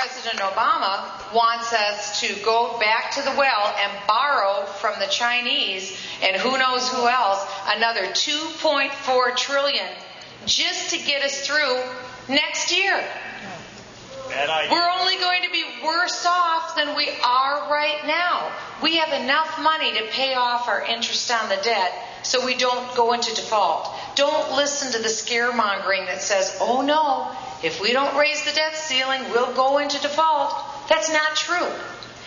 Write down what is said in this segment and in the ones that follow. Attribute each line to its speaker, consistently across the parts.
Speaker 1: President Obama wants us to go back to the well and borrow from the Chinese and who knows who else another $2.4 trillion just to get us through next year. We're only going to be worse off than we are right now. We have enough money to pay off our interest on the debt so we don't go into default. Don't listen to the scaremongering that says, oh no, if we don't raise the debt ceiling, we'll go into default. That's not true.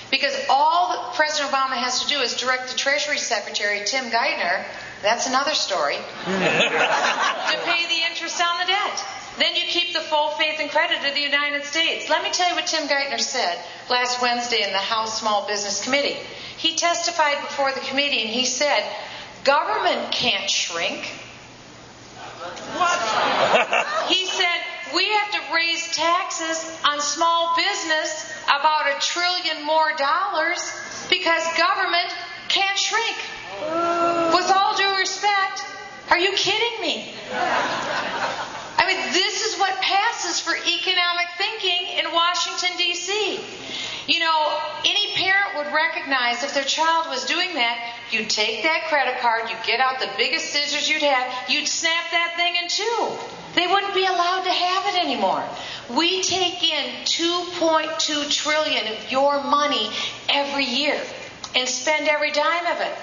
Speaker 1: Because all that President Obama has to do is direct the Treasury Secretary, Tim Geithner, that's another story, to pay the interest on the debt. Then you keep the full faith and credit of the United States. Let me tell you what Tim Geithner said last Wednesday in the House Small Business Committee. He testified before the committee and he said, government can't shrink. What? He said, we have to raise taxes on small business about $1 trillion more because government can't shrink. With all due respect, are you kidding me? I mean, this is what passes for economic thinking in Washington, D.C. You know, any parent would recognize if their child was doing that, you'd take that credit card, you'd get out the biggest scissors you'd have, you'd snap that thing in two. They wouldn't be allowed to have it anymore. We take in $2.2 trillion of your money every year and spend every dime of it.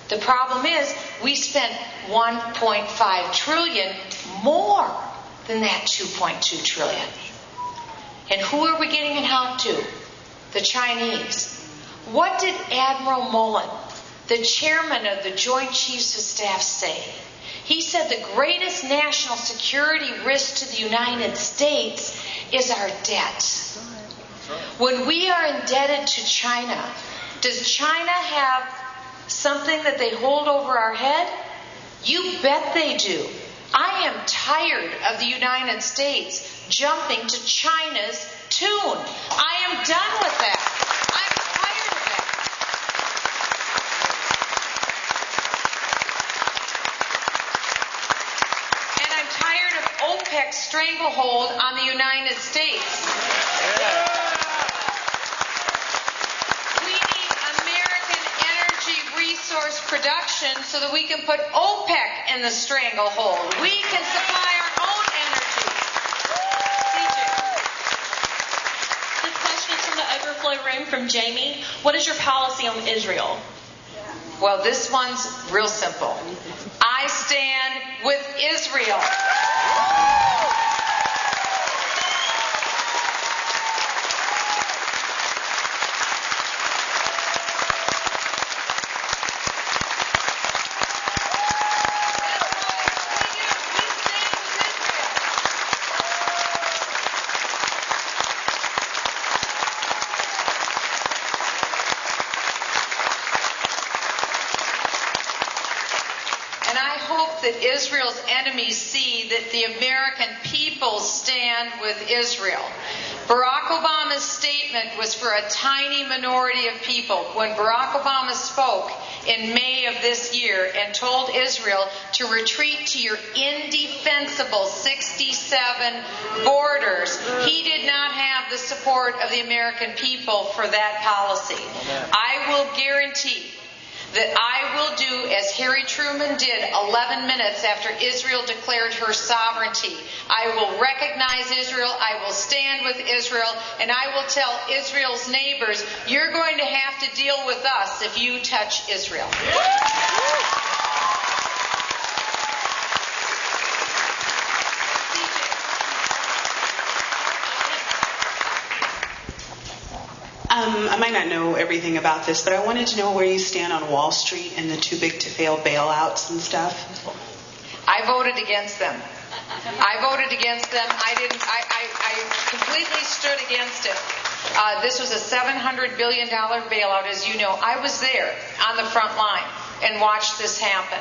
Speaker 1: The problem is we spent $1.5 trillion more than that $2.2 trillion. And who are we getting it out to? The Chinese. What did Admiral Mullen, the chairman of the Joint Chiefs of Staff, say? He said the greatest national security risk to the United States is our debt. When we are indebted to China, does China have something that they hold over our head? You bet they do. I am tired of the United States jumping to China's tune. I am done with that. I'm tired of that. And I'm tired of OPEC's stranglehold on the United States. We need American energy resource production so that we can put OPEC in the stranglehold. We can supply our own energy.
Speaker 2: This question is from the overflow room from Jamie. What is your policy on Israel?
Speaker 1: Well, this one's real simple. I stand with Israel. That Israel's enemies see that the American people stand with Israel. Barack Obama's statement was for a tiny minority of people. When Barack Obama spoke in May of this year and told Israel to retreat to your indefensible 67 borders, he did not have the support of the American people for that policy. I will guarantee that I will do as Harry Truman did 11 minutes after Israel declared her sovereignty. I will recognize Israel, I will stand with Israel, and I will tell Israel's neighbors, you're going to have to deal with us if you touch Israel.
Speaker 3: I might not know everything about this, but I wanted to know where you stand on Wall Street and the too-big-to-fail bailouts and stuff.
Speaker 1: I voted against them. I completely stood against it. This was a $700 billion bailout, as you know. I was there on the front line and watched this happen.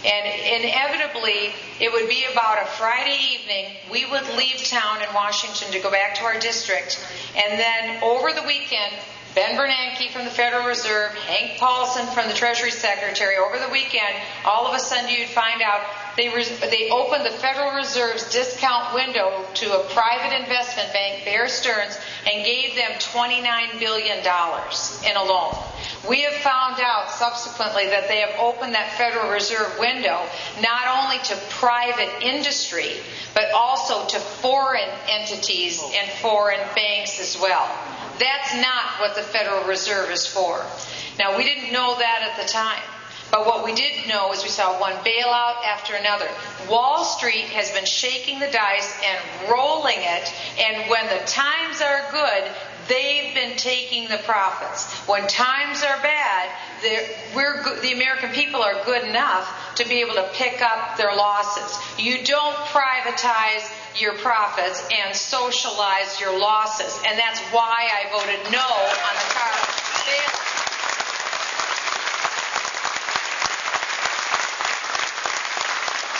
Speaker 1: And inevitably, it would be about a Friday evening, we would leave town in Washington to go back to our district. And then over the weekend, Ben Bernanke from the Federal Reserve, Hank Paulson from the Treasury Secretary, over the weekend, all of a sudden you'd find out they opened the Federal Reserve's discount window to a private investment bank, Bear Stearns, and gave them $29 billion in a loan. We have found out subsequently that they have opened that Federal Reserve window not only to private industry, but also to foreign entities and foreign banks as well. That's not what the Federal Reserve is for. Now, we didn't know that at the time. But what we did know is we saw one bailout after another. Wall Street has been shaking the dice and rolling it, and when the times are good, they've been taking the profits. When times are bad, the American people are good enough to be able to pick up their losses. You don't privatize your profits and socialize your losses, and that's why I voted no on the car